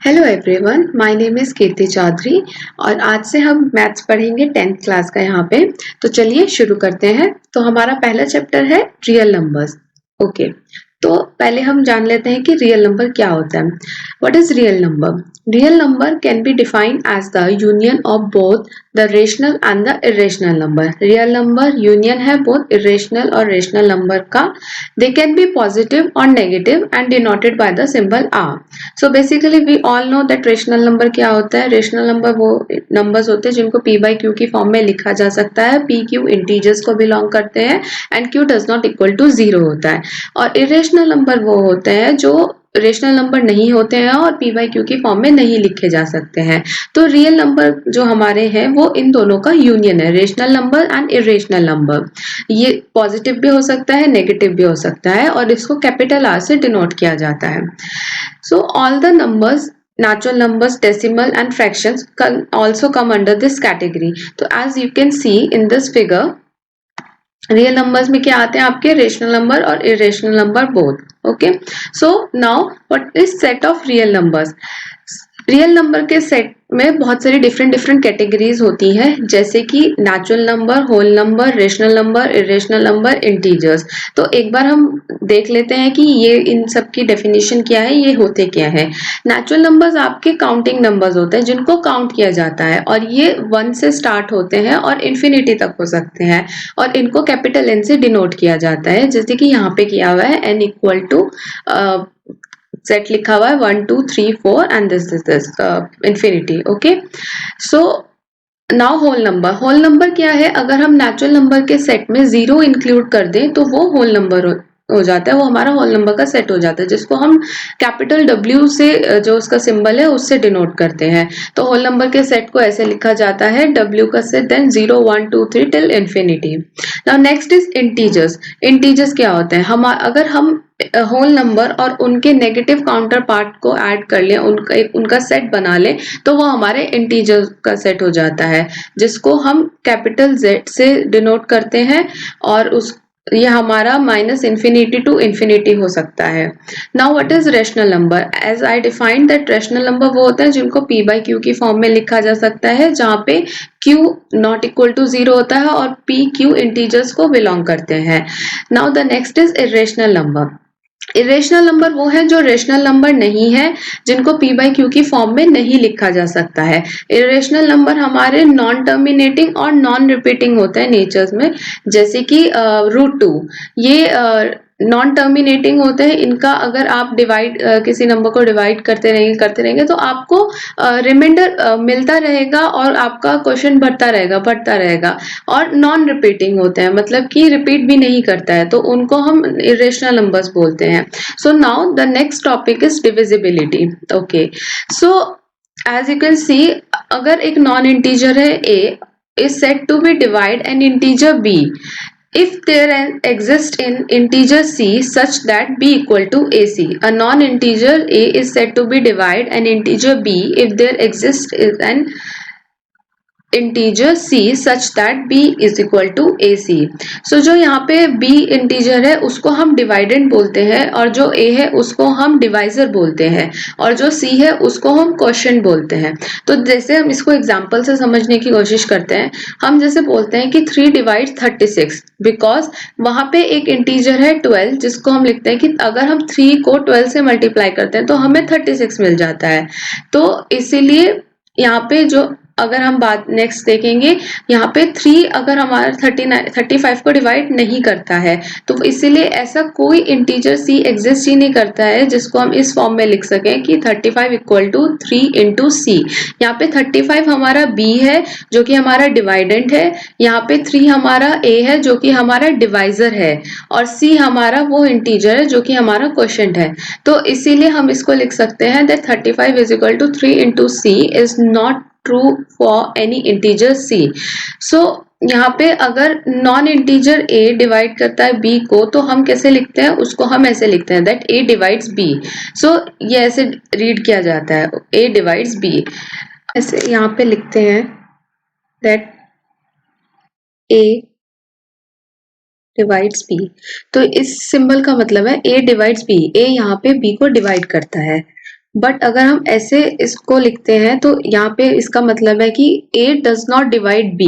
Hello everyone, my name is Kirti Chaudhary और आज से हम मैथ्स पढ़ेंगे 10th क्लास का यहाँ पे। तो चलिए शुरू करते हैं। तो हमारा पहला चैप्टर है रियल नंबर्स। ओके, तो पहले हम जान लेते हैं कि रियल नंबर क्या होता है। What is real number? Real number can be defined as the union of both the rational and the irrational number. Real number union है बोथ इरेशनल और रेशनल नंबर का। दे कैन बी पॉजिटिव और negative and denoted by the symbol R. So basically we all know that rational number क्या होता है। Rational number वो numbers होते हैं जिनको p बाई क्यू की फॉर्म में लिखा जा सकता है। p q इंटीजर्स को बिलोंग करते हैं and q does not equal to 0 होता है। और इरेशनल नंबर वो होते हैं जो रेशनल नंबर नहीं होते हैं और p बाई क्यू की फॉर्म में नहीं लिखे जा सकते हैं। तो रियल नंबर जो हमारे हैं वो इन दोनों का यूनियन है, rational number and irrational number. ये पॉजिटिव भी हो सकता है, नेगेटिव भी हो सकता है और इसको कैपिटल आर से डिनोट किया जाता है। So all the numbers, natural numbers, decimal and fractions can also come under this category. So as you can see in this figure, real numbers में क्या आते हैं आपके? रेशनल नंबर और irrational number both. Okay, so now what is set of real numbers? Real number के set में बहुत सारी डिफरेंट कैटेगरीज होती हैं, जैसे कि natural number, whole number, rational number, irrational number, integers. तो एक बार हम देख लेते हैं कि ये इन सब की डेफिनेशन क्या है, ये होते क्या है। नेचुरल नंबर्स आपके काउंटिंग नंबर्स होते हैं जिनको काउंट किया जाता है और ये 1 से स्टार्ट होते हैं और इन्फिनिटी तक हो सकते हैं और इनको कैपिटल एन से डिनोट किया जाता है, जैसे कि यहाँ पे किया हुआ है n इक्वल टू सेट लिखा हुआ है 1 2 3 4 and this infinity. Okay, so now whole number क्या है? अगर हम नेचुरल नंबर के सेट में 0 इंक्लूड कर दें तो वो होल नंबर हो जाता है, वो हमारा होल नंबर का सेट हो जाता है, जिसको हम कैपिटल W से जो उसका सिंबल है उससे डिनोट करते हैं। तो होल नंबर के सेट को ऐसे लिखा जाता है, W का set, then 0 1 2 3 till infinity. Now next is integers. Integers क्या होते हैं? हम अगर हम होल नंबर और उनके नेगेटिव काउंटर पार्ट को ऐड कर लें, उनका सेट बना लें, तो वो हमारे इंटीजर का सेट हो जाता है, जिसको हम कैपिटल Z से डिनोट करते हैं और उस ये हमारा माइनस इन्फिनिटी टू इन्फिनिटी हो सकता है। Now what is rational number? As I defined that rational number वो होता है जिनको p बाई क्यू की फॉर्म में लिखा जा सकता है, जहाँ पे q नॉट इक्वल टू 0 होता है और p q इंटीजर्स को बिलोंग करते हैं। Now the next is irrational number. Irrational number वो है जो रेशनल नंबर नहीं है, जिनको p बाई क्यू की फॉर्म में नहीं लिखा जा सकता है। इरेशनल नंबर हमारे नॉन टर्मिनेटिंग और नॉन रिपीटिंग होते हैं नेचर्स में, जैसे कि √2। ये नॉन टर्मिनेटिंग होते हैं। इनका अगर आप डिवाइड किसी नंबर को डिवाइड करते रहेंगे तो आपको रिमाइंडर मिलता रहेगा और आपका क्वेश्चन बढ़ता रहेगा। और नॉन रिपीटिंग होते हैं, मतलब कि रिपीट भी नहीं करता है, तो उनको हम इरेशनल नंबर्स बोलते हैं। So now the next topic is divisibility. Okay, so as you can see, अगर एक नॉन इंटीजर है a is said to be divide an integer b if there exists in integer c such that b equal to ac. A non-integer a is said to be divide an integer b if there exists an integer c such that b is equal to ac। So जो यहाँ पे b integer है उसको हम dividend बोलते हैं और जो a है उसको हम डिवाइजर बोलते हैं और जो c है उसको हम क्वोशिएंट बोलते हैं। तो जैसे हम इसको एग्जांपल से समझने की कोशिश करते हैं, हम जैसे बोलते हैं कि 3 डिवाइड 36, बिकॉज वहां पे एक इंटीजर है 12, जिसको हम लिखते हैं कि अगर हम 3 को 12 से मल्टीप्लाई करते हैं तो हमें 36 मिल जाता है। तो इसीलिए यहाँ पे जो अगर हम बात नेक्स्ट देखेंगे, यहाँ पे 3 अगर हमारा 35 को डिवाइड नहीं करता है, तो इसीलिए ऐसा कोई इंटीजर c एग्जिस्ट ही नहीं करता है जिसको हम इस फॉर्म में लिख सकें कि 35 इक्वल टू 3 इंटू सी। यहाँ पे 35 हमारा b है जो कि हमारा डिवाइडेंट है, यहाँ पे 3 हमारा a है जो कि हमारा डिवाइजर है और c हमारा वो इंटीजर है जो कि हमारा क्वोशिएंट है। तो इसीलिए हम इसको लिख सकते हैं that 35 is equal to 3 into C is not true for any integer c. So यहाँ पे अगर नॉन इंटीजर a डिवाइड करता है b को, तो हम कैसे लिखते हैं उसको? हम ऐसे लिखते हैं दैट a डिवाइड्स b। सो ये ऐसे रीड किया जाता है, a डिवाइड्स b। ऐसे यहाँ पे लिखते हैं दैट a डिवाइड्स b। तो इस सिंबल का मतलब है a डिवाइड्स b, a यहाँ पे b को डिवाइड करता है। बट अगर हम ऐसे इसको लिखते हैं तो यहाँ पे इसका मतलब है कि A does not divide B,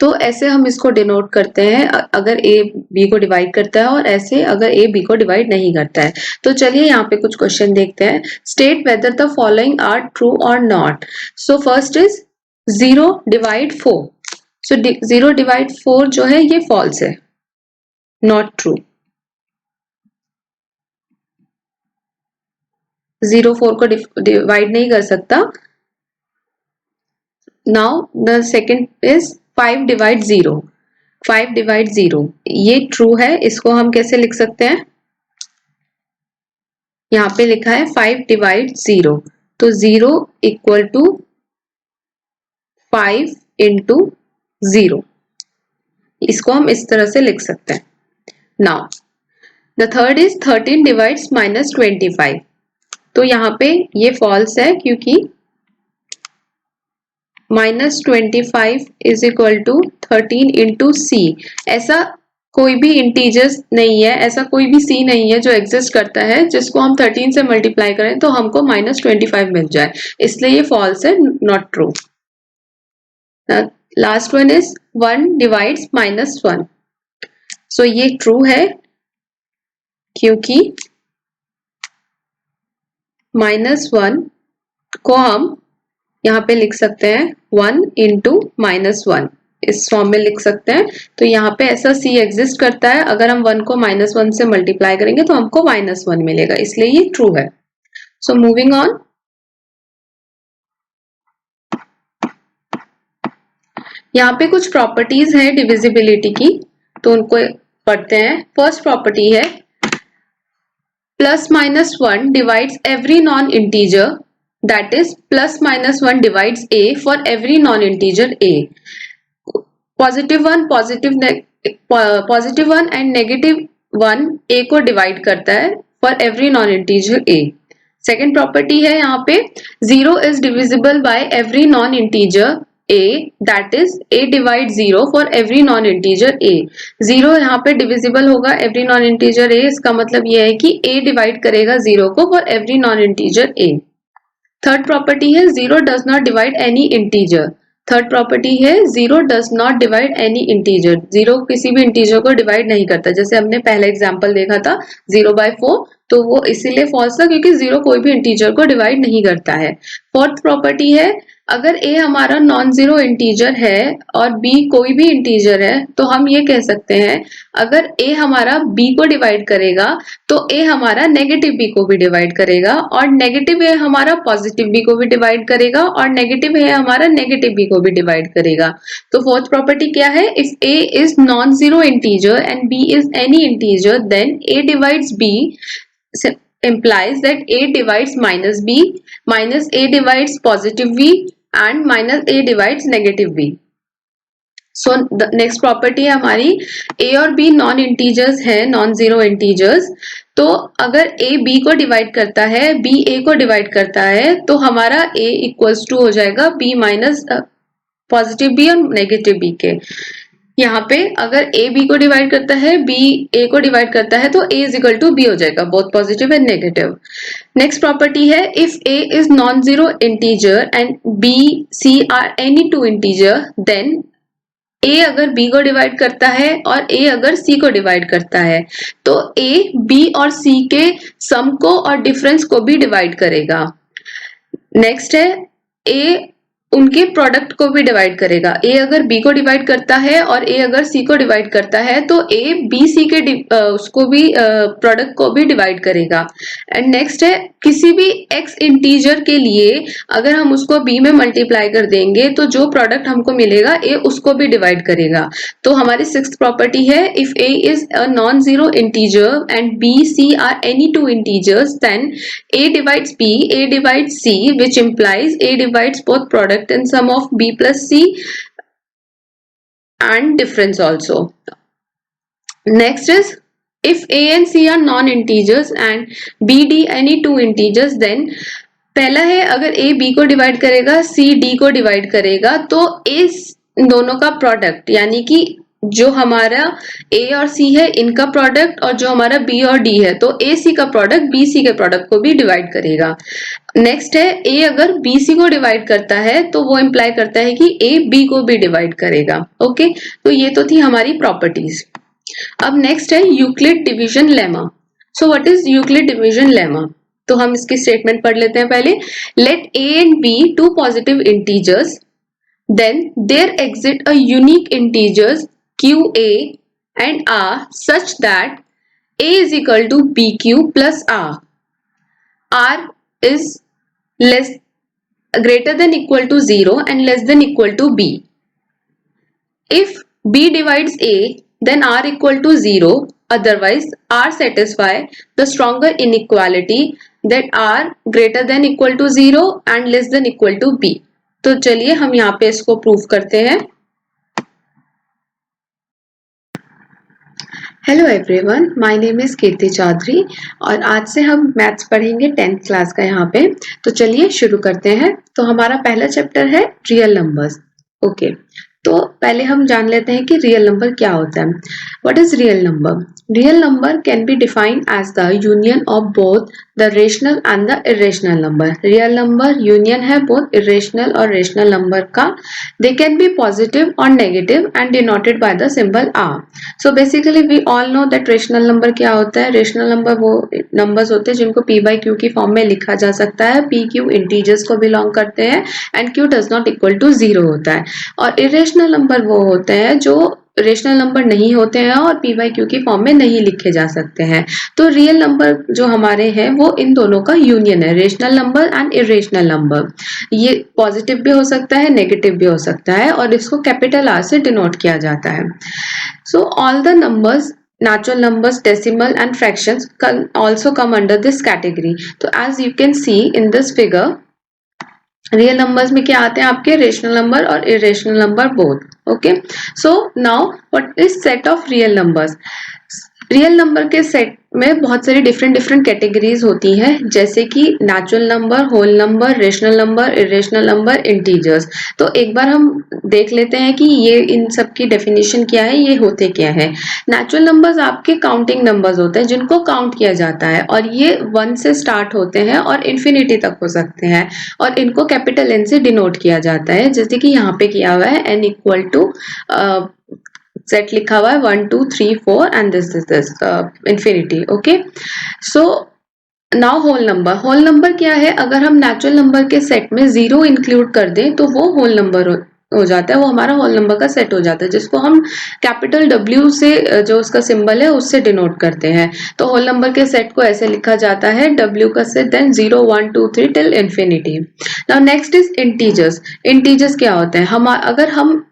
तो ऐसे हम इसको डिनोट करते हैं अगर A B को डिवाइड करता है, और ऐसे अगर A B को डिवाइड नहीं करता है। तो चलिए यहाँ पे कुछ क्वेश्चन देखते हैं। State whether the following are true और not. So first is 0 divide 4। So 0 divide 4 जो है ये फॉल्स है, नॉट ट्रू। 0 4 को डिवाइड नहीं कर सकता। Now the second is 5 divide 0। 5 divide 0 ये ट्रू है, इसको हम कैसे लिख सकते हैं? यहाँ पे लिखा है 5 डिवाइड 0, तो 0 इक्वल टू 5 इंटू 0, इसको हम इस तरह से लिख सकते हैं। Now the third is 13 divides minus 25। तो यहाँ पे ये फॉल्स है क्योंकि -25 इज इक्वल टू 13 इंटू सी। ऐसा कोई भी इंटीजर्स नहीं है, ऐसा कोई भी सी नहीं है जो एग्जिस्ट करता है जिसको हम 13 से मल्टीप्लाई करें तो हमको -25 मिल जाए, इसलिए ये फॉल्स है, not true. Last one is 1 divides -1। सो ये ट्रू है क्योंकि -1 को हम यहाँ पे लिख सकते हैं 1 इंटू -1, इस फॉर्म में लिख सकते हैं। तो यहाँ पे ऐसा सी एग्जिस्ट करता है, अगर हम 1 को -1 से मल्टीप्लाई करेंगे तो हमको -1 मिलेगा, इसलिए ये ट्रू है। सो मूविंग ऑन, यहाँ पे कुछ प्रॉपर्टीज है डिविजिबिलिटी की, तो उनको पढ़ते हैं। फर्स्ट प्रॉपर्टी है +-1 divides every non integer, that is +-1 divides a for every non-integer a. +1 and -1 a को डिवाइड करता है for every non-integer a. Second property है यहाँ पे 0 is divisible by every non-integer a, that is a divide 0 for every non-integer a. 0 यहाँ पे divisible होगा every non-integer a, इसका मतलब यह है कि a डिवाइड करेगा 0 को for every non-integer a. Third property है 0 does not divide any integer. Third property है 0 does not divide any integer. 0 किसी भी इंटीजर को डिवाइड नहीं करता, जैसे हमने पहला एग्जांपल देखा था 0/4, तो वो इसीलिए फॉल्स था क्योंकि 0 कोई भी इंटीजर को डिवाइड नहीं करता है। फोर्थ प्रॉपर्टी है अगर a हमारा नॉन जीरो इंटीजर है और b कोई भी इंटीजर है, तो हम ये कह सकते हैं अगर a हमारा b को डिवाइड करेगा तो a हमारा नेगेटिव b को भी डिवाइड करेगा, और नेगेटिव a हमारा पॉजिटिव b को भी डिवाइड करेगा, और नेगेटिव a हमारा नेगेटिव b को भी डिवाइड करेगा। तो फोर्थ प्रॉपर्टी क्या है? If a is non zero integer and b is any integer, then a divides b implies that a divides -b, -a divides positive b, and -a divides negative b. So the next property है हमारी a और b non integers है, non zero integers. तो अगर a b को divide करता है, b a को डिवाइड करता है, तो हमारा a इक्वल्स टू हो जाएगा b माइनस पॉजिटिव b और नेगेटिव b के। यहाँ पे अगर a b को डिवाइड करता है, b a को डिवाइड करता है, तो a is equal to b हो जाएगा, both positive and negative. Next property है if a is non zero integer and b c are any two integer, then a अगर b को डिवाइड करता है और a अगर c को डिवाइड करता है, तो a b और c के सम को और डिफरेंस को भी डिवाइड करेगा। नेक्स्ट है a उनके प्रोडक्ट को भी डिवाइड करेगा। a अगर b को डिवाइड करता है और a अगर c को डिवाइड करता है, तो a b c के उसको भी प्रोडक्ट को भी डिवाइड करेगा। एंड नेक्स्ट है किसी भी x इंटीजर के लिए अगर हम उसको b में मल्टीप्लाई कर देंगे तो जो प्रोडक्ट हमको मिलेगा a उसको भी डिवाइड करेगा। तो हमारी सिक्स्थ प्रॉपर्टी है if a is a non zero integer and b c are any two integers, then a divides b, a divides c, which implies a divides both product and sum of b plus c and difference also. Next is if a and c are non-integers and b d any two integers, then पहला है अगर a b को divide करेगा, c d को divide करेगा, तो a दोनों का प्रोडक्ट यानी कि जो हमारा ए और सी है इनका प्रोडक्ट और जो हमारा बी और डी है, तो ए सी का प्रोडक्ट बी सी के प्रोडक्ट को भी डिवाइड करेगा। नेक्स्ट है ए अगर बी सी को डिवाइड करता है तो वो इंप्लाई करता है कि ए बी को भी डिवाइड करेगा। ओके, तो ये तो थी हमारी प्रॉपर्टीज। अब नेक्स्ट है Euclid division lemma. So what is Euclid division lemma? तो हम इसकी स्टेटमेंट पढ़ लेते हैं पहले। Let A and B two positive integers, then there exist a unique integers qa and r such that a is equal to bq plus r is less greater than equal to 0 and less than equal to b. If b divides a, then r equal to 0, otherwise r satisfy the stronger inequality that r greater than equal to 0 and less than equal to b. तो चलिए हम यहाँ पे इसको proof करते हैं। Hello everyone, my name is Kirti Chaudhary और आज से हम मैथ्स पढ़ेंगे 10th क्लास का यहाँ पे। तो चलिए शुरू करते हैं। तो हमारा पहला चैप्टर है रियल नंबर्स। ओके, तो पहले हम जान लेते हैं कि रियल नंबर क्या होता है। What is real number? Real number can be defined as the union of both the rational and the irrational number. Real number union है बोथ इरेशनल और रेशनल नंबर का। दे कैन बी पॉजिटिव और negative and denoted by the symbol R. So basically we all know that rational number क्या होता है। Rational number वो numbers होते हैं जिनको p बाई क्यू की फॉर्म में लिखा जा सकता है। p q इंटीजर्स को बिलोंग करते हैं and q does not equal to 0 होता है। और इरेशनल नंबर वो होते हैं जो रेशनल नंबर नहीं होते हैं और p बाई क्यू की फॉर्म में नहीं लिखे जा सकते हैं। तो रियल नंबर जो हमारे हैं वो इन दोनों का यूनियन है, rational number and irrational number. ये पॉजिटिव भी हो सकता है, नेगेटिव भी हो सकता है और इसको कैपिटल आर से डिनोट किया जाता है। So all the numbers, natural numbers, decimal and fractions can also come under this category. तो as you can see in this figure, real numbers में क्या आते हैं आपके? रेशनल नंबर और irrational number both. Okay, so now what is set of real numbers? Real number के set में बहुत सारी डिफरेंट कैटेगरीज होती हैं, जैसे कि natural number, whole number, rational number, irrational number, integers. तो एक बार हम देख लेते हैं कि ये इन सब की डेफिनेशन क्या है, ये होते क्या है। नेचुरल नंबर्स आपके काउंटिंग नंबर्स होते हैं जिनको काउंट किया जाता है और ये 1 से स्टार्ट होते हैं और इन्फिनिटी तक हो सकते हैं और इनको कैपिटल N से डिनोट किया जाता है, जैसे कि यहाँ पे किया हुआ है n इक्वल टू सेट लिखा हुआ है 1 2 3 4 and this infinity. Okay, so now whole number. Whole number क्या है? अगर हम नेचुरल नंबर के सेट में 0 इंक्लूड कर दें तो वो होल नंबर हो जाता है, वो हमारा होल नंबर का सेट हो जाता है, जिसको हम कैपिटल W से जो उसका सिंबल है उससे डिनोट करते हैं। तो होल नंबर के सेट को ऐसे लिखा जाता है, W का set, then 0 1 2 3 till infinity. Now next is integers. Integers क्या होते हैं? हम अगर हम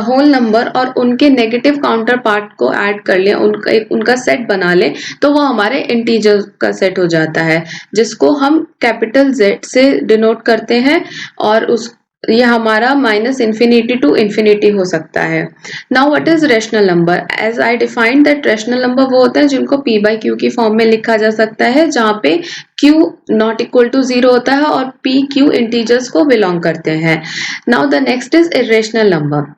होल नंबर और उनके नेगेटिव काउंटर पार्ट को ऐड कर लें, उनका सेट बना लें, तो वो हमारे इंटीजर का सेट हो जाता है, जिसको हम कैपिटल Z से डिनोट करते हैं और ये हमारा माइनस इन्फिनिटी टू इन्फिनिटी हो सकता है। Now what is rational number? As I defined that rational number वो होता है जिनको p बाई क्यू की फॉर्म में लिखा जा सकता है, जहाँ पे q नॉट इक्वल टू 0 होता है और p q इंटीजर्स को बिलोंग करते हैं। Now the next is irrational number.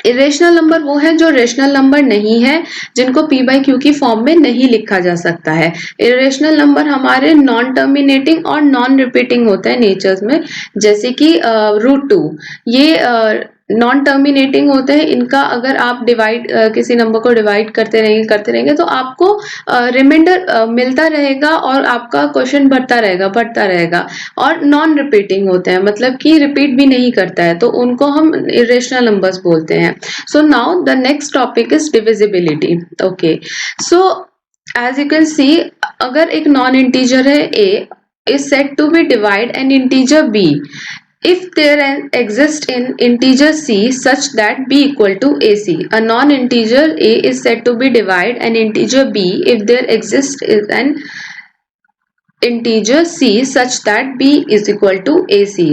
Irrational number वो है जो रेशनल नंबर नहीं है, जिनको p बाई क्यू की फॉर्म में नहीं लिखा जा सकता है। इरेशनल नंबर हमारे नॉन टर्मिनेटिंग और नॉन रिपीटिंग होते हैं नेचर्स में, जैसे कि √2 ये नॉन टर्मिनेटिंग होते हैं। इनका अगर आप डिवाइड किसी नंबर को डिवाइड करते रहेंगे तो आपको रिमाइंडर मिलता रहेगा और आपका क्वेश्चन बढ़ता रहेगा। और नॉन रिपीटिंग होते हैं, मतलब कि रिपीट भी नहीं करता है, तो उनको हम इरेशनल नंबर्स बोलते हैं। So now the next topic is divisibility. Okay, so as you can see, अगर एक नॉन इंटीजर है a is said to be divide an integer b if there exists in integer c such that b equal to ac. A non-integer a is said to be divide an integer b if there exists an integer c such that b is equal to ac.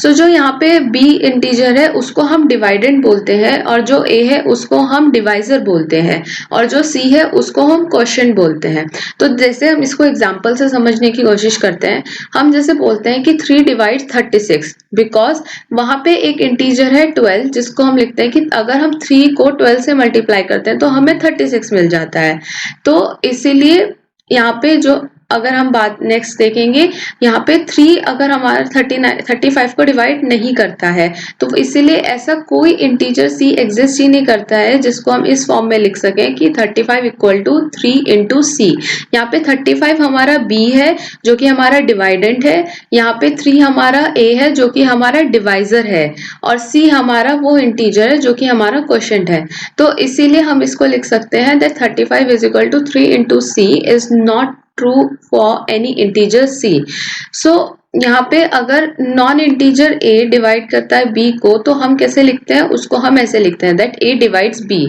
So जो यहाँ पे b integer है उसको हम dividend बोलते हैं और जो a है उसको हम डिवाइजर बोलते हैं और जो c है उसको हम क्वोशिएंट बोलते हैं. तो जैसे हम इसको एग्जांपल से समझने की कोशिश करते हैं, हम जैसे बोलते हैं कि 3 डिवाइड 36 बिकॉज वहां पे एक इंटीजर है 12 जिसको हम लिखते हैं कि अगर हम 3 को 12 से मल्टीप्लाई करते हैं तो हमें 36 मिल जाता है. तो इसीलिए यहाँ पे जो अगर हम बात नेक्स्ट देखेंगे, यहाँ पे 3 अगर हमारा 35 को डिवाइड नहीं करता है तो इसीलिए ऐसा कोई इंटीजर c एग्जिस्ट ही नहीं करता है जिसको हम इस फॉर्म में लिख सकें कि 35 इक्वल टू 3 इंटू सी. यहाँ पे 35 हमारा b है जो कि हमारा डिवाइडेंट है, यहाँ पे 3 हमारा a है जो कि हमारा डिवाइजर है और c हमारा वो इंटीजर है जो कि हमारा क्वोशिएंट है. तो इसीलिए हम इसको लिख सकते हैं that 35 is equal to 3 into C is not true for any integer c. So यहाँ पे अगर नॉन इंटीजर a डिवाइड करता है b को तो हम कैसे लिखते हैं, उसको हम ऐसे लिखते हैं that a divides b.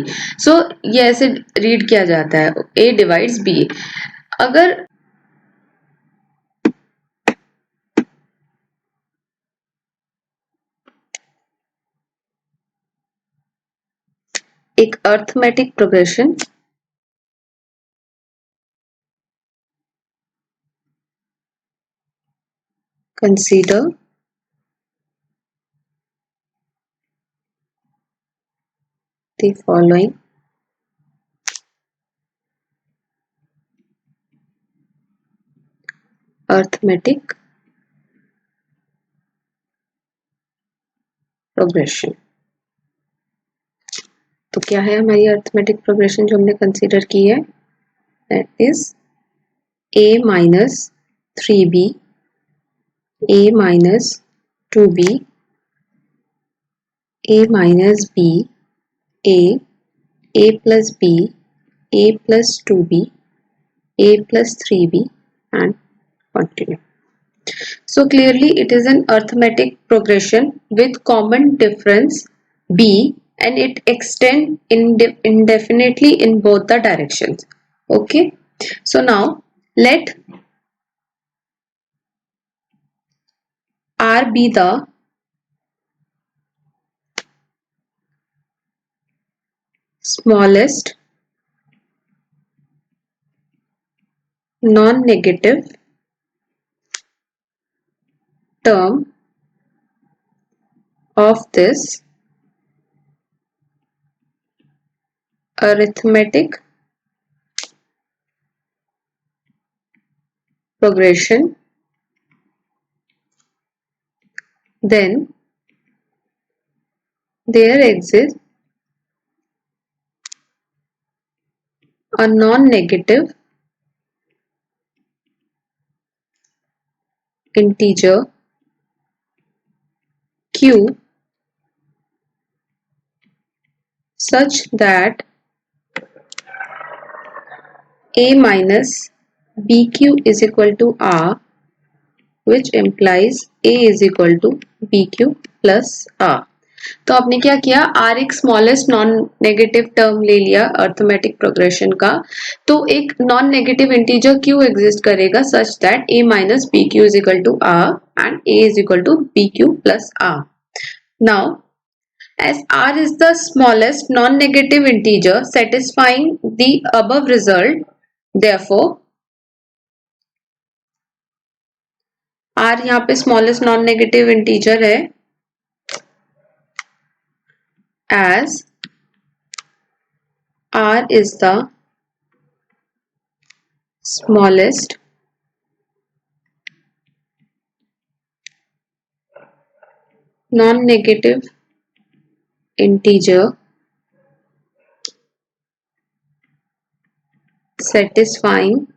So ये ऐसे रीड किया जाता है a divides b. अगर एक arithmetic progression consider the following arithmetic progression. तो क्या है हमारी अर्थमेटिक प्रोग्रेशन जो हमने कंसीडर की है, that is a minus 3b, a minus 2b, a minus b, a plus b, a plus 2b, a plus 3b and continue. So clearly it is an arithmetic progression with common difference b and it extends indefinitely in both the directions. Okay. So now let R be the smallest non-negative term of this arithmetic progression. Then there exists a non-negative integer q such that a minus bq is equal to r, which implies a is equal to bq plus r. तो आपने क्या किया, r एक smallest non negative term ले लिया arithmetic progression का, तो एक non negative integer q exist करेगा such that a minus b q is equal to r and a is equal to b q plus r. Now as r is the smallest non-negative integer satisfying the above result, therefore r यहाँ पे smallest non-negative integer है, as r is the smallest non-negative integer satisfying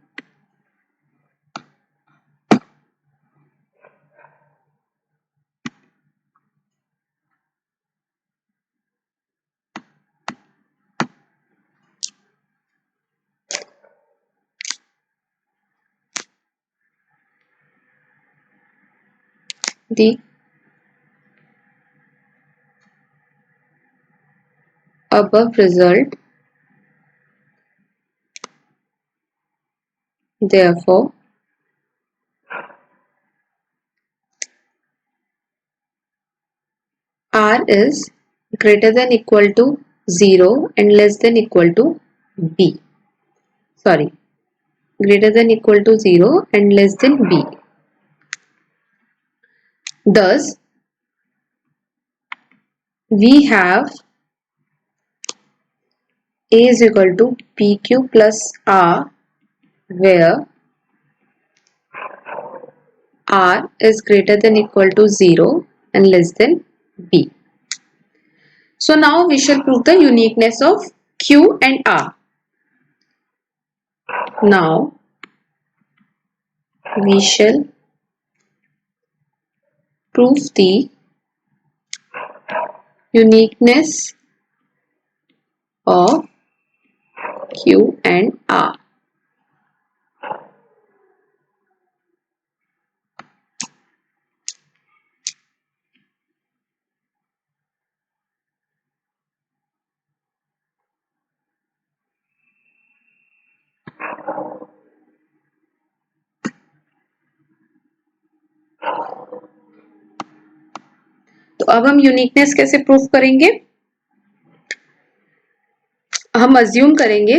the above result, therefore R is greater than equal to 0 and less than equal to B. Sorry, greater than equal to 0 and less than B. Thus, we have A is equal to PQ plus R, where R is greater than equal to 0 and less than B. So now we shall prove the uniqueness of Q and R. Now we shall prove the uniqueness of Q and R. तो अब हम uniqueness कैसे prove करेंगे? हम assume करेंगे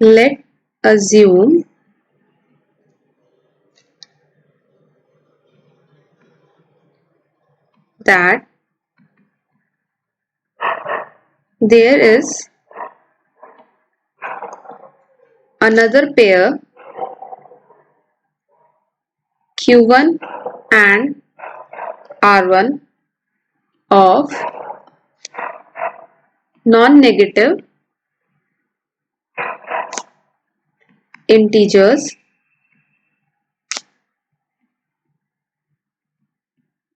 late assume that there is another pair Q1 and R1 of non-negative integers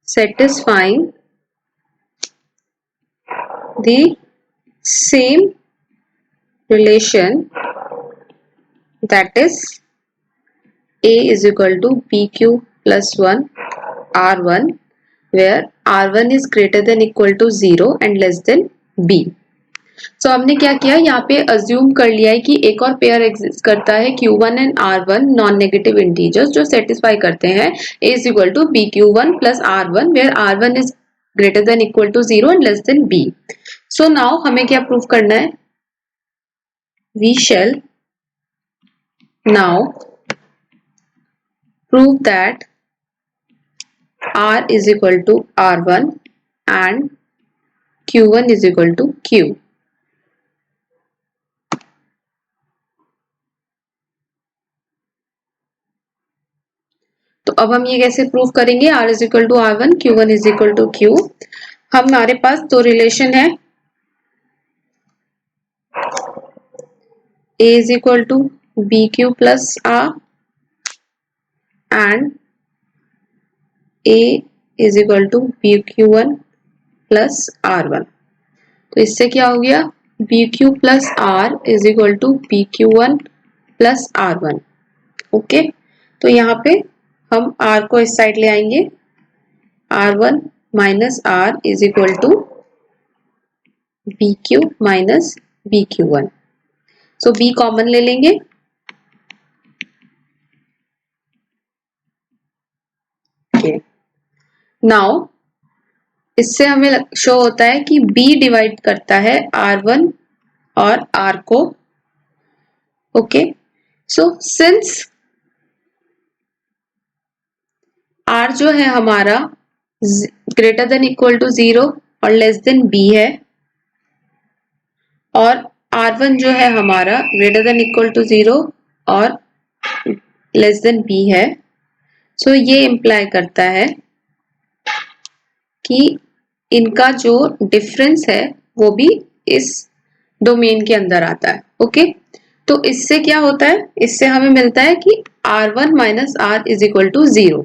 satisfying the same relation, that is A is equal to PQ plus 1 R1, where R1 is greater than equal to 0 and less than B. So हमने क्या किया, यहाँ पे assume कर लिया है कि एक और पेयर एग्जिस्ट करता है Q1 and R1 non negative integers जो सेटिस्फाई करते हैं A is equal to PQ1 plus R1 where R1 is greater than equal to 0 and less than B. So now हमें क्या प्रूव करना है? We shall now prove that R is equal to R1 and Q1 is equal to Q. तो अब हम ये कैसे prove करेंगे? R is equal to R1, Q1 is equal to Q. हमारे पास दो रिलेशन है, A is equal to BQ plus R and A is equal to BQ1 plus R1. तो इससे क्या हो गया? BQ plus R is equal to BQ1 plus R1. Okay, तो यहाँ पे हम R को इस साइड ले आएंगे, R1 minus R is equal to BQ minus BQ1. So B common ले लेंगे, नाउ इससे हमें शो होता है कि B डिवाइड करता है R1 और R को. ओके, सो सिंस R जो है हमारा ग्रेटर देन इक्वल टू 0 और लेस देन B है, और R1 जो है हमारा ग्रेटर देन इक्वल टू 0 और लेस देन B है. सो ये इंप्लाई करता है कि इनका जो डिफरेंस है वो भी इस डोमेन के अंदर आता है. ओके, तो इससे क्या होता है? इससे हमें मिलता है कि R1 minus R is equal to 0.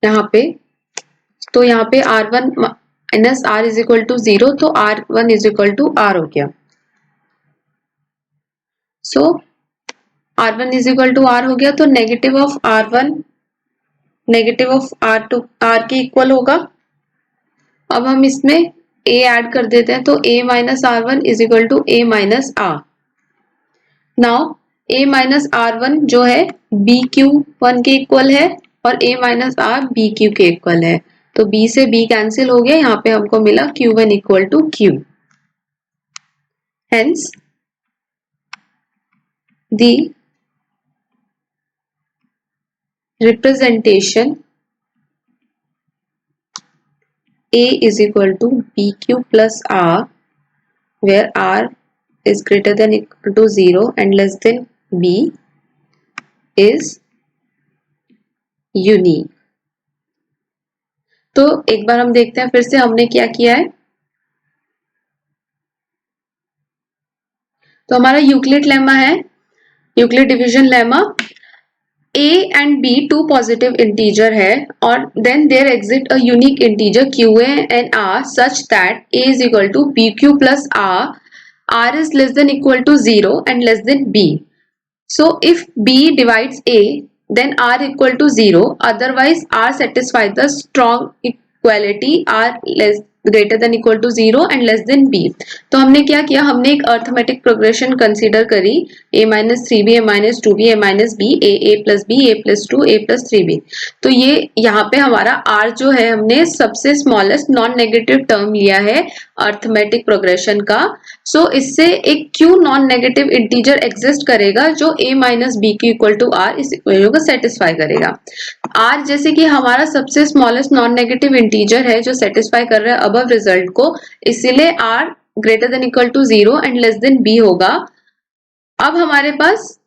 यहाँ पे तो यहाँ पे R1 minus R is equal to 0, तो R1 is equal to R हो गया. So R1 is equal to R हो गया, तो negative of R1 negative of R2 R के इक्वल होगा। अब हम इसमें a ऐड कर देते हैं, तो a minus R1 is equal to a minus R। Now a minus R1 जो है BQ1 के इक्वल है और a माइनस R BQ के इक्वल है, तो b से b कैंसिल हो गया, यहाँ पे हमको मिला Q1 equal to Q। Hence the representation A is equal to BQ plus R, where R is greater than equal to 0 and less than B, is unique। तो एक बार हम देखते हैं फिर से हमने क्या किया है। तो हमारा यूक्लिड लेमा है, Euclid division lemma, a and b two positive integer है और then there exist a unique integer qa and r such that a is equal to bq plus r is less than equal to 0 and less than b। So if b divides a then r equal to 0, otherwise r satisfies the strong equality r less greater than equal to 0 and less than b। तो हमने क्या किया, हमने एक arithmetic progression consider करी, a minus 3b, a minus 2b, a minus b, a plus b, a plus 2, a plus 3b। तो ये यहाँ पे हमारा r जो है हमने सबसे स्मॉलेस्ट नॉन नेगेटिव टर्म लिया है अर्थमेटिक प्रोग्रेशन का। सो इससे एक q non negative integer exist करेगा जो a माइनस बी की इक्वल टू r इस इक्वेशन को सेटिस्फाई करेगा। r जैसे कि हमारा सबसे स्मॉलेस्ट नॉन नेगेटिव इंटीजर है जो सेटिस्फाई कर रहा है अबव रिजल्ट को, इसीलिए r greater than equal to 0 and less than b होगा। अब हमारे पास,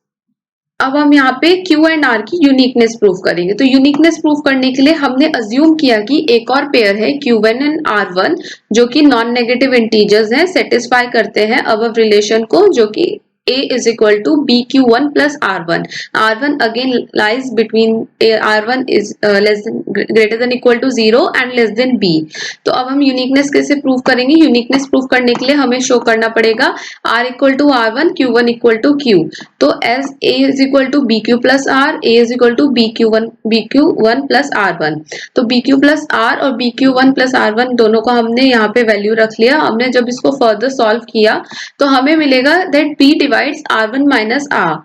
अब हम यहाँ पे Q एंड R की यूनिकनेस प्रूफ करेंगे। तो यूनिकनेस प्रूफ करने के लिए हमने अज्यूम किया कि एक और पेयर है Q1 एंड R1 जो कि नॉन नेगेटिव इंटीजर्स हैं, सेटिस्फाई करते हैं अबव रिलेशन को, जो कि A is equal to BQ1 plus R1। R1 again lies between R1 is less than greater than equal to 0 and less than B। तो अब हम यूनिकनेस कैसे प्रूव करेंगे, यूनिकनेस प्रूव करने के लिए हमें शो करना पड़ेगा R equal to R1 Q1 equal to Q। तो as A is equal to BQ plus R, A is equal to BQ1 plus R1। तो BQ plus R और BQ1 plus R1 दोनों को हमने यहाँ पे वैल्यू रख लिया। हमने जब इसको फर्दर सॉल्व किया तो हमें मिलेगा that B divides R1 minus R,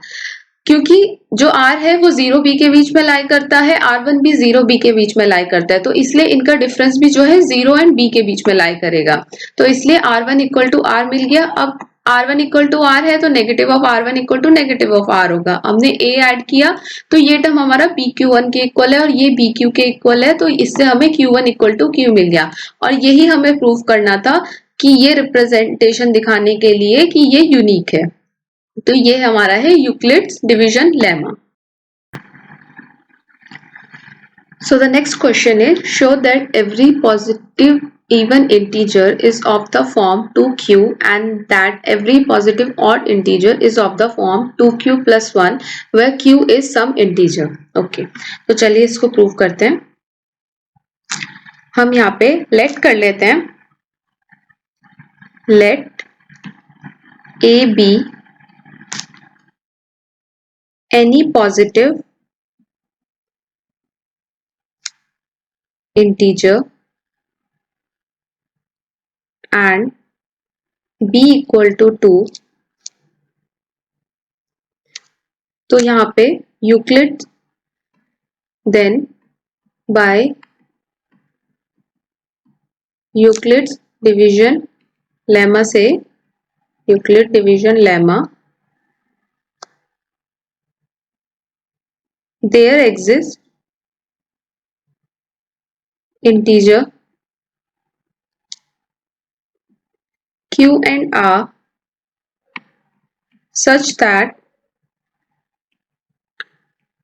क्योंकि जो R है वो 0b के बीच में लाई करता है, R1 भी 0b के बीच में लाई करता है, तो इसलिए इनका डिफरेंस भी जो है 0 एंड b के बीच में लाई करेगा। तो इसलिए R1 इक्वल टू R मिल गया। अब R1 इक्वल टू R है तो negative of R1 equal to negative of R होगा। हमने A ऐड किया तो ये टर्म हमारा BQ1 के इक्वल है और ये BQ के इक्वल है, तो इससे हमें Q1 इक्वल टू Q मिल गया। और यही हमें प्रूव करना था कि ये रिप्रेजेंटेशन दिखाने के लिए कि ये यूनिक है। तो ये हमारा है Euclid's division lemma. So the next question is, show that every positive even integer is of the form 2q and that every positive odd integer is of the form 2q plus 1 where q is some integer। Okay, तो चलिए इसको prove करते हैं। हम यहाँ पे late कर लेते हैं, let a be any positive integer and b equal to 2। तो यहाँ पे Euclid then by Euclid's division lemma से, Euclid division lemma, there exists integer q and r such that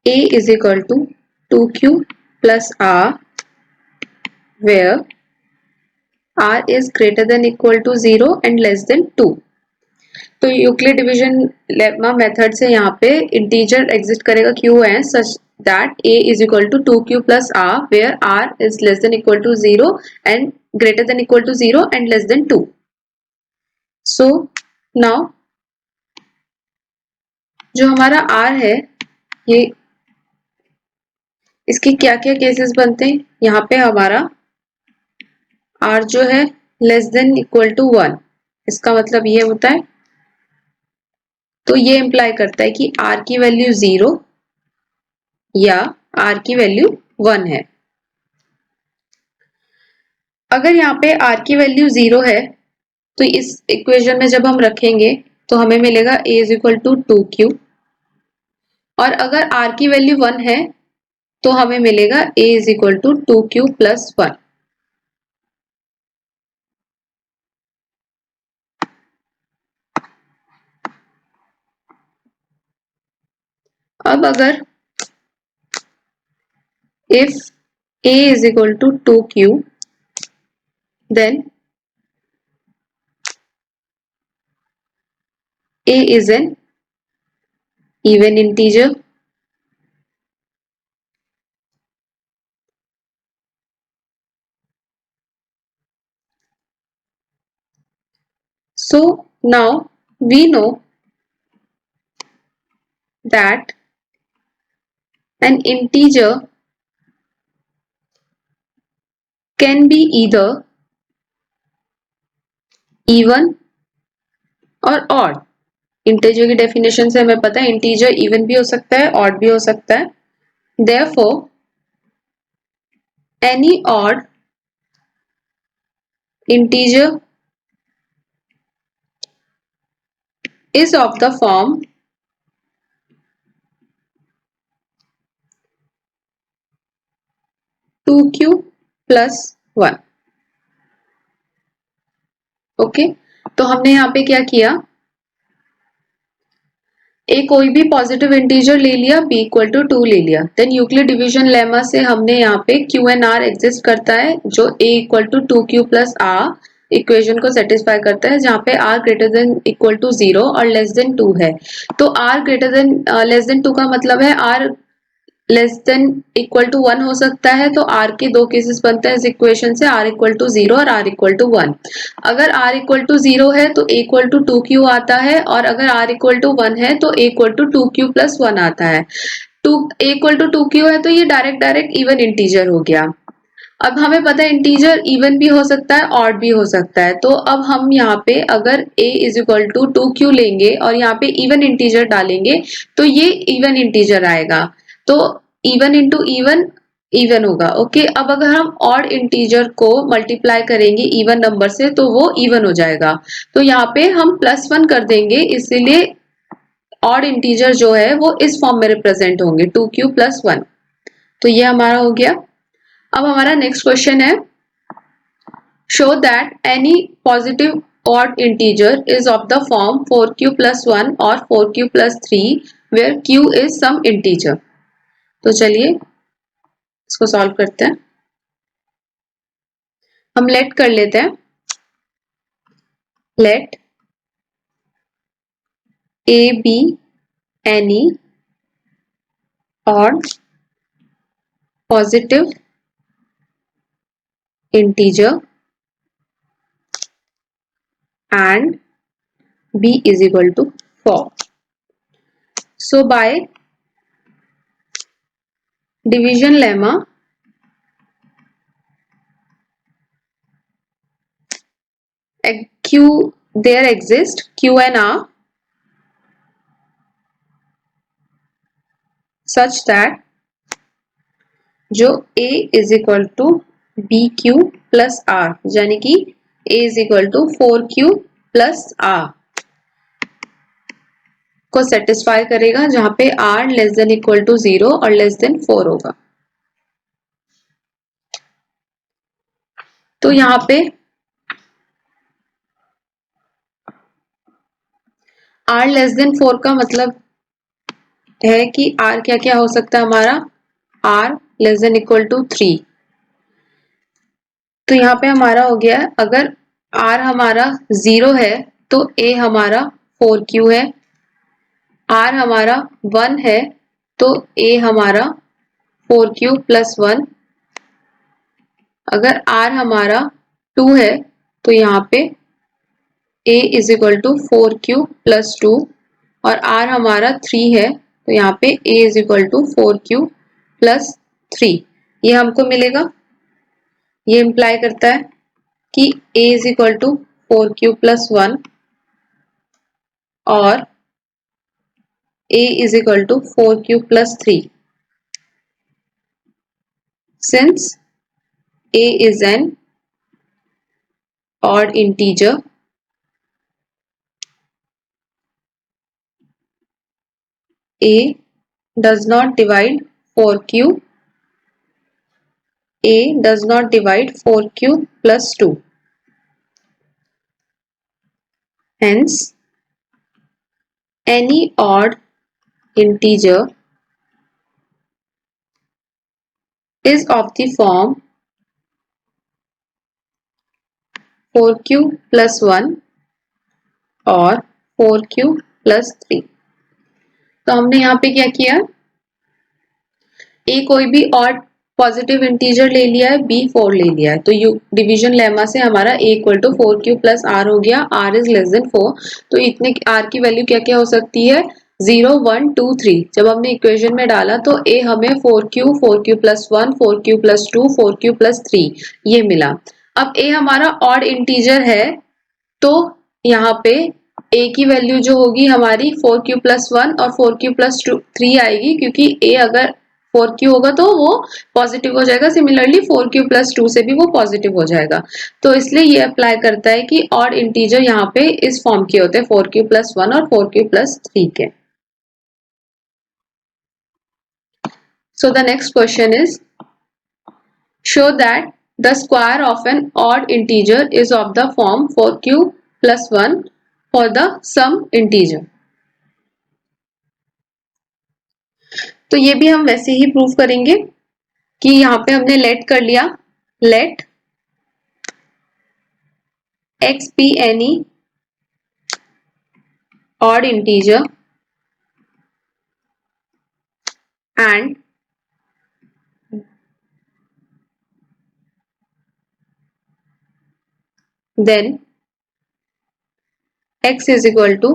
a is equal to 2q plus r where r is greater than equal to 0 and less than 2। तो Euclid division lemma method से यहाँ पे integer exist करेगा q है सच that a is equal to 2q plus r where r is less than equal to 0 and greater than equal to 0 and less than 2। So now जो हमारा R है, ये इसके क्या क्या केसेस बनते हैं? यहाँ पे हमारा R जो है लेस देन इक्वल टू 1, इसका मतलब ये होता है, तो ये इंप्लाई करता है कि R की वैल्यू 0 या R की वैल्यू 1 है। अगर यहाँ पे R की वैल्यू 0 है तो इस इक्वेशन में जब हम रखेंगे तो हमें मिलेगा A is equal to 2Q, और अगर R की वैल्यू 1 है तो हमें मिलेगा A is equal to 2Q plus 1। अब अगर if A is equal to 2Q, then A is an even integer, so now we know that an integer can be either even और odd। Integer की definition से हमें पता है integer even भी हो सकता है, ऑड भी हो सकता है। therefore any odd integer is of the form 2Q plus 1। Okay, तो हमने यहाँ पे क्या किया, ए कोई भी पॉजिटिव इंटीजर ले लिया, बी इक्वल टू 2 ले लिया, देन यूक्लिड डिवीजन लेमा से हमने यहाँ पे क्यू एन आर एग्जिस्ट करता है जो a equal to 2Q plus r equation को सेटिस्फाई करता है, जहाँ पे r greater than equal to 0 और लेस देन 2 है। तो r greater than less than 2 का मतलब है r less than equal to 1 हो सकता है। तो आर के दो केसेस बनते हैं इस इक्वेशन से, आर इक्वल टू 0 और आर इक्वल टू 1। अगर आर इक्वल टू 0 है तो ए इक्वल टू 2Q आता है, और अगर आर इक्वल टू 1 है तो ए इक्वल टू 2Q प्लस 1 आता है। ए इक्वल टू 2Q है तो ये डायरेक्ट इवन इंटीजर हो गया। अब हमें पता है इंटीजर इवन भी हो सकता है, ऑड भी हो सकता है। तो अब हम यहाँ पे अगर a is equal to 2Q लेंगे और यहाँ पे इवन इंटीजर डालेंगे तो ये इवन इंटीजर आएगा, तो इवन इंटू इवन इवन होगा। ओके, अब अगर हम ऑड इंटीजर को मल्टीप्लाई करेंगे इवन नंबर से तो वो इवन हो जाएगा। तो यहाँ पे हम +1 कर देंगे, इसीलिए ऑड इंटीजर जो है वो इस फॉर्म में रिप्रेजेंट होंगे 2Q प्लस 1। तो ये हमारा हो गया। अब हमारा नेक्स्ट क्वेश्चन है, show that any positive odd integer is of the form 4Q plus 1 और 4Q plus 3 where Q is some integer. तो चलिए इसको सॉल्व करते हैं। हम लेट कर लेते हैं, let a be any odd positive integer and b is equal to 4. So by division lemma, there exist Q and R such that जो A is equal to BQ plus R, यानी कि A is equal to 4Q plus R को satisfy करेगा, जहां पे R less than equal to 0 और less then 4 होगा। तो यहाँ पे R लेस देन 4 का मतलब है कि R क्या क्या हो सकता है हमारा, R less than equal to 3। तो यहाँ पे हमारा हो गया, अगर R हमारा 0 है तो A हमारा 4Q है, R हमारा 1 है तो A हमारा 4Q प्लस 1, अगर R हमारा 2 है तो यहाँ पे A is equal to 4Q plus 2, और r हमारा 3 है, तो यहाँ पे a is equal to 4q plus 3 ये हमको मिलेगा। ये इम्प्लाई करता है कि a is equal to 4q plus 1 और a is equal to 4q plus 3 since a is an odd integer, a does not divide 4q, a does not divide 4q plus 2, hence any odd integer is of the form 4q plus 1 और 4q plus 3। तो हमने यहाँ पे क्या किया, a कोई भी odd positive integer ले लिया है, b 4 ले लिया है, तो डिवीजन लेमा से हमारा a equal to 4q plus r हो गया, r इज लेस देन 4। तो इतने r की वैल्यू क्या क्या हो सकती है, 0 1 2 3। जब हमने इक्वेशन में डाला तो a हमें 4q plus 1 4q plus 2 4q plus 3 ये मिला। अब a हमारा ऑड इंटीजर है, तो यहाँ पे a की वैल्यू जो होगी हमारी 4q प्लस 1 और 4q प्लस 3 आएगी, क्योंकि a अगर 4q होगा तो वो पॉजिटिव हो जाएगा, सिमिलरली 4q प्लस 2 से भी वो पॉजिटिव हो जाएगा। तो इसलिए ये अप्लाई करता है कि ऑड इंटीजर यहाँ पे इस फॉर्म के होते हैं 4q प्लस 1 और 4q प्लस 3 के। So the next question is, show that the square of an odd integer is of the form 4q plus 1 for the sum integer। तो ये भी हम वैसे ही प्रूव करेंगे कि यहाँ पे हमने लेट कर लिया, late x be any odd integer and then x is equal to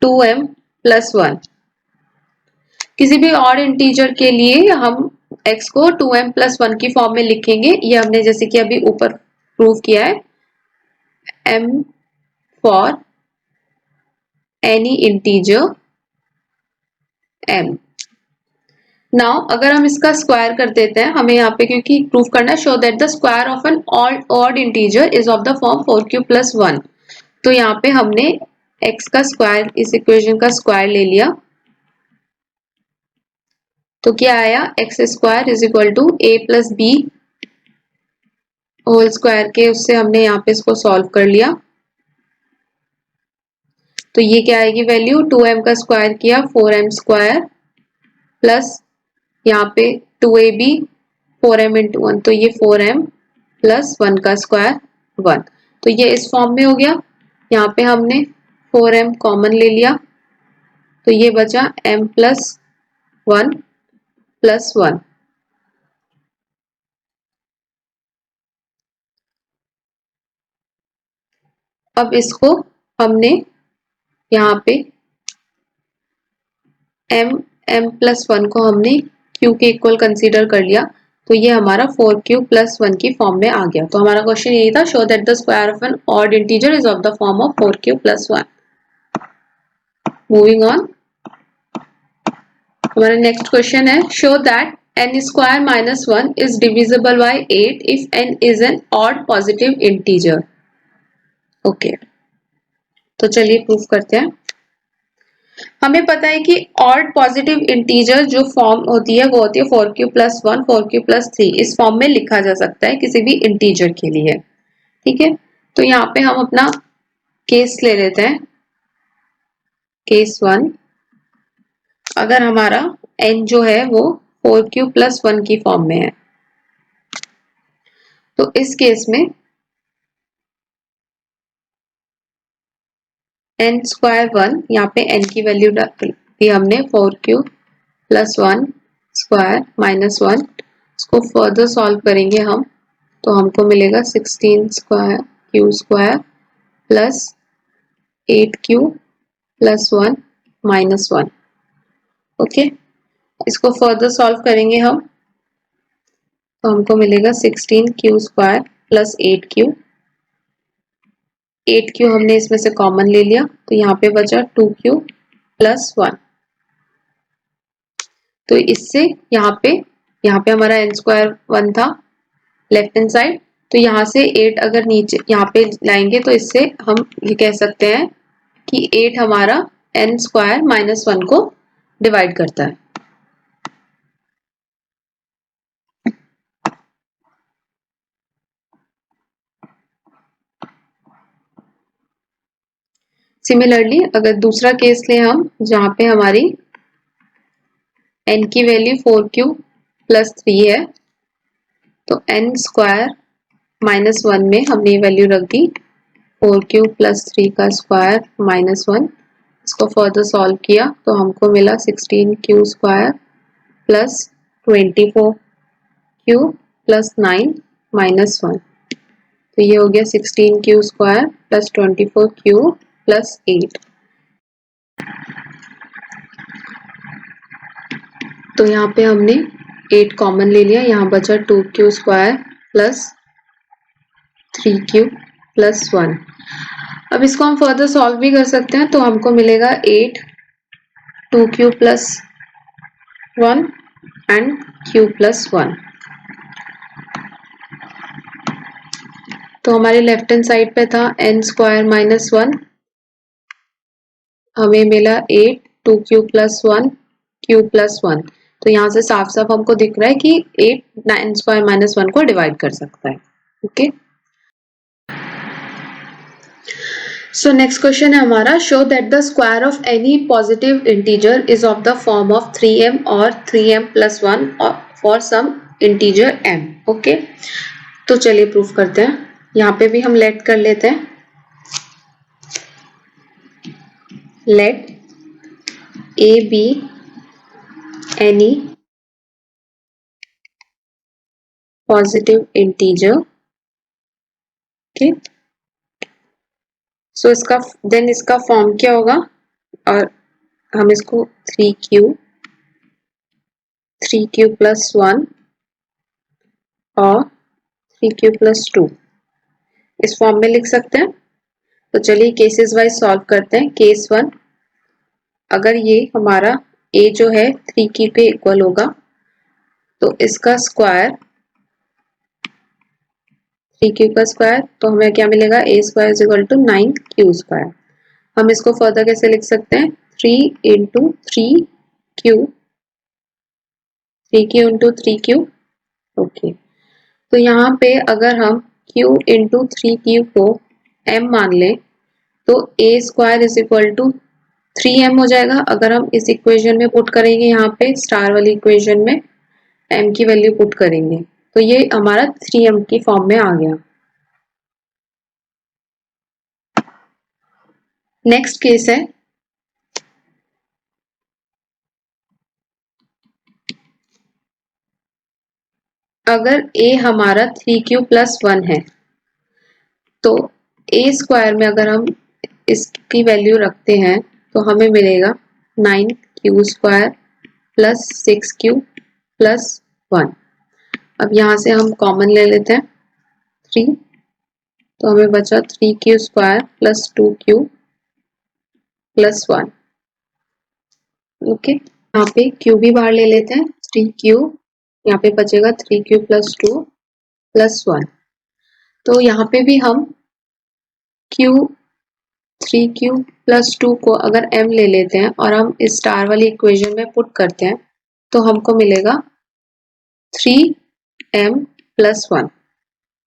2m plus 1। किसी भी ऑड इंटीजर के लिए हम x को 2m plus 1 की फॉर्म में लिखेंगे। ये हमने जैसे कि अभी ऊपर प्रूव किया है, m for any integer m। Now अगर हम इसका स्क्वायर कर देते हैं, हमें यहाँ पे क्योंकि प्रूफ करना है, show that the square of an odd integer is of the form 4q plus 1। तो यहाँ पे हमने x का स्क्वायर, इस इक्वेशन का स्क्वायर ले लिया, तो क्या आया, x square is equal to a plus b whole square के, उससे हमने यहाँ पे इसको सॉल्व कर लिया। तो ये क्या आएगी वैल्यू, 2m का स्क्वायर किया 4m स्क्वायर प्लस यहाँ पे 2ab 4m इंटू 1, तो ये 4m प्लस 1 का स्क्वायर 1। तो ये इस फॉर्म में हो गया। यहाँ पे हमने 4m कॉमन ले लिया, तो ये बचा m प्लस 1 प्लस 1। अब इसको हमने यहाँ पे m प्लस 1 को हमने q के इक्वल कंसीडर कर लिया, तो ये हमारा 4q प्लस 1 की फॉर्म में आ गया। तो हमारा क्वेश्चन यही था, show that the square of an odd integer is of the form of 4q plus 1। Moving on, हमारा नेक्स्ट क्वेश्चन है, show that n square minus 1 is divisible by 8 if n is an odd positive integer. Okay, तो चलिए proof करते हैं। हमें पता है कि ऑड पॉजिटिव इंटीजर जो फॉर्म होती है वो होती है 4q प्लस 1 4q प्लस 3। इस फॉर्म में लिखा जा सकता है किसी भी इंटीजर के लिए, ठीक है। तो यहाँ पे हम अपना केस ले लेते हैं, केस 1। अगर हमारा n जो है वो 4q प्लस 1 की फॉर्म में है, तो इस केस में n स्क्वायर 1, यहाँ पे n की वैल्यू दी हमने 4q प्लस 1 स्क्वायर माइनस 1। इसको फर्दर सॉल्व करेंगे हम, तो हमको मिलेगा 16 square q square plus 8q +1 -1। Okay, इसको फर्दर सॉल्व करेंगे हम, तो हमको मिलेगा 16q² प्लस 8q। 8q हमने इसमें से कॉमन ले लिया, तो यहाँ पे बचा 2q प्लस 1। तो इससे यहाँ पे हमारा n² 1 था लेफ्ट हैंड साइड, तो यहाँ से 8 अगर नीचे यहाँ पे लाएंगे तो इससे हम ये कह सकते हैं कि 8 हमारा n² -1 को डिवाइड करता है। सिमिलरली अगर दूसरा केस ले हम, जहाँ पे हमारी n की वैल्यू 4q प्लस 3 है, तो n² -1 में हमने ये वैल्यू रख दी 4q प्लस 3 का स्क्वायर -1। इसको फर्दर सॉल्व किया तो हमको मिला 16q² प्लस 24q प्लस 9 -1। तो ये हो गया 16q² प्लस 24q प्लस 8। तो यहाँ पे हमने 8 कॉमन ले लिया, यहाँ बचा 2q² प्लस 3q प्लस 1। अब इसको हम फर्दर सॉल्व भी कर सकते हैं, तो हमको मिलेगा 8 2q plus 1 and q plus 1। तो हमारे लेफ्ट हैंड साइड पे था n² -1, हमें मिला 8 2q प्लस 1 q प्लस 1। तो यहाँ से साफ साफ हमको दिख रहा है कि 8 n² -1 को डिवाइड कर सकता है। ओके, सो नेक्स्ट क्वेश्चन है हमारा, show that the square of any positive integer is of the form of 3m और 3m plus 1 for some integer m। Okay, तो चलिए प्रूफ करते हैं। यहाँ पे भी हम लेट कर लेते हैं, let a be any positive integer। Okay, so इसका देन इसका फॉर्म क्या होगा, और हम इसको 3q प्लस 1 और 3q प्लस 2 इस फॉर्म में लिख सकते हैं। तो चलिए केसेस वाइज सॉल्व करते हैं। केस 1, अगर ये हमारा a जो है 3q के इक्वल होगा, तो इसका स्क्वायर 3q का स्क्वायर, तो हमें क्या मिलेगा, a² is equal to 9q²। हम इसको फर्दर कैसे लिख सकते हैं, 3 into 3q, 3q into 3q। Okay, तो यहाँ पे अगर हम q इंटू 3q को m मान लें, तो a² is equal to 3m हो जाएगा। अगर हम इस इक्वेशन में पुट करेंगे, यहाँ पे स्टार वाली इक्वेशन में m की वैल्यू पुट करेंगे, तो ये हमारा 3m की फॉर्म में आ गया। नेक्स्ट केस है, अगर a हमारा 3q प्लस 1 है, तो a² में अगर हम इसकी वैल्यू रखते हैं तो हमें मिलेगा 9q² प्लस 6q प्लस 1। अब यहाँ से हम कॉमन ले लेते हैं 3, तो हमें बचा 3q² plus 2q plus 1। Okay, यहाँ पे q भी बाहर ले लेते हैं, 3q, यहाँ पे बचेगा 3q प्लस 2 प्लस 1। तो यहाँ पे भी हम q 3q प्लस 2 को अगर m ले लेते हैं और हम इस स्टार वाली इक्वेशन में पुट करते हैं, तो हमको मिलेगा 3m प्लस 1।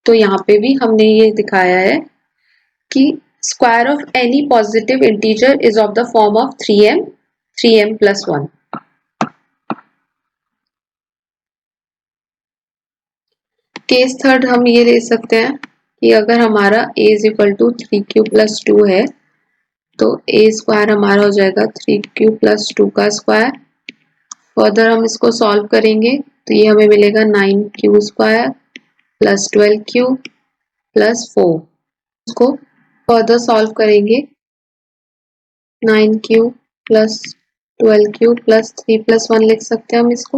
तो यहाँ पे भी हमने ये दिखाया है कि square of any positive integer is of the form of 3m plus 1। Case third हम ये ले सकते हैं कि अगर हमारा a is equal to 3q plus 2 है, तो a² हमारा हो जाएगा 3q प्लस 2 का स्क्वायर। फर्दर हम इसको सॉल्व करेंगे, तो ये हमें मिलेगा 9q² प्लस 12q प्लस 4। इसको फर्दर सॉल्व करेंगे, 9 प्लस 12 प्लस 3+1 लिख सकते हैं हम इसको।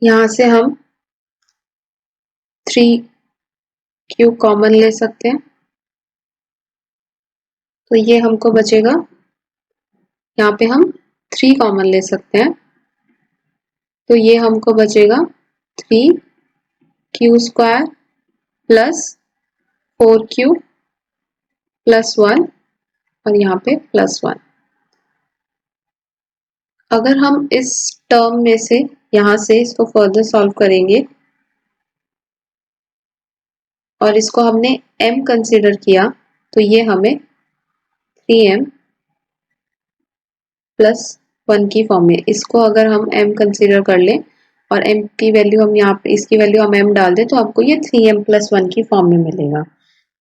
यहाँ से हम 3 कॉमन ले सकते हैं, तो ये हमको बचेगा, यहाँ पे हम 3 कॉमन ले सकते हैं, तो ये हमको बचेगा 3q² प्लस 4q प्लस 1 और यहाँ पे +1। अगर हम इस टर्म में से यहाँ से इसको फर्दर सॉल्व करेंगे और इसको हमने m कंसिडर किया, तो ये हमें 3m प्लस 1 की फॉर्म में, इसको अगर हम m कंसिडर कर लें और m की वैल्यू हम यहाँ पे, इसकी वैल्यू हम m डाल दें, तो आपको ये 3m प्लस 1 की फॉर्म में मिलेगा।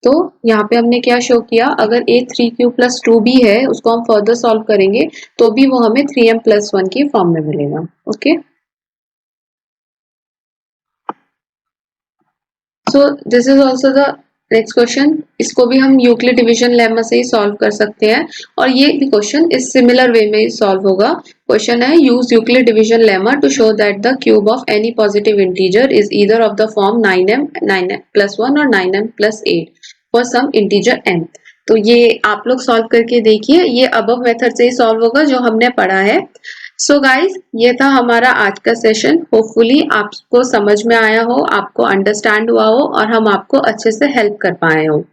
तो यहाँ पे हमने क्या शो किया, अगर a 3q प्लस 2 भी है, उसको हम फर्दर सॉल्व करेंगे तो भी वो हमें 3m प्लस 1 की फॉर्म में मिलेगा। Okay, so this is also the next question. इसको भी हम यूक्लिड डिवीजन लेमा से ही सॉल्व कर सकते हैं और ये भी क्वेश्चन इस सिमिलर वे में ही सॉल्व होगा। क्वेश्चन है, use Euclid division lemma to show that the cube of any positive integer is either of the form 9m plus 1 और 9m plus 8 for some integer m। तो ये आप लोग सॉल्व करके देखिए, ये अबव मेथड से ही सॉल्व होगा जो हमने पढ़ा है। सो गाइज, ये था हमारा आज का सेशन। होपफुली आपको समझ में आया हो, आपको अंडरस्टैंड हुआ हो और हम आपको अच्छे से हेल्प कर पाए हो।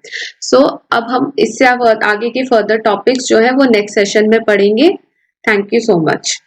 सो अब हम इससे आगे के फर्दर टॉपिक्स जो है वो नेक्स्ट सेशन में पढ़ेंगे। Thank you so much.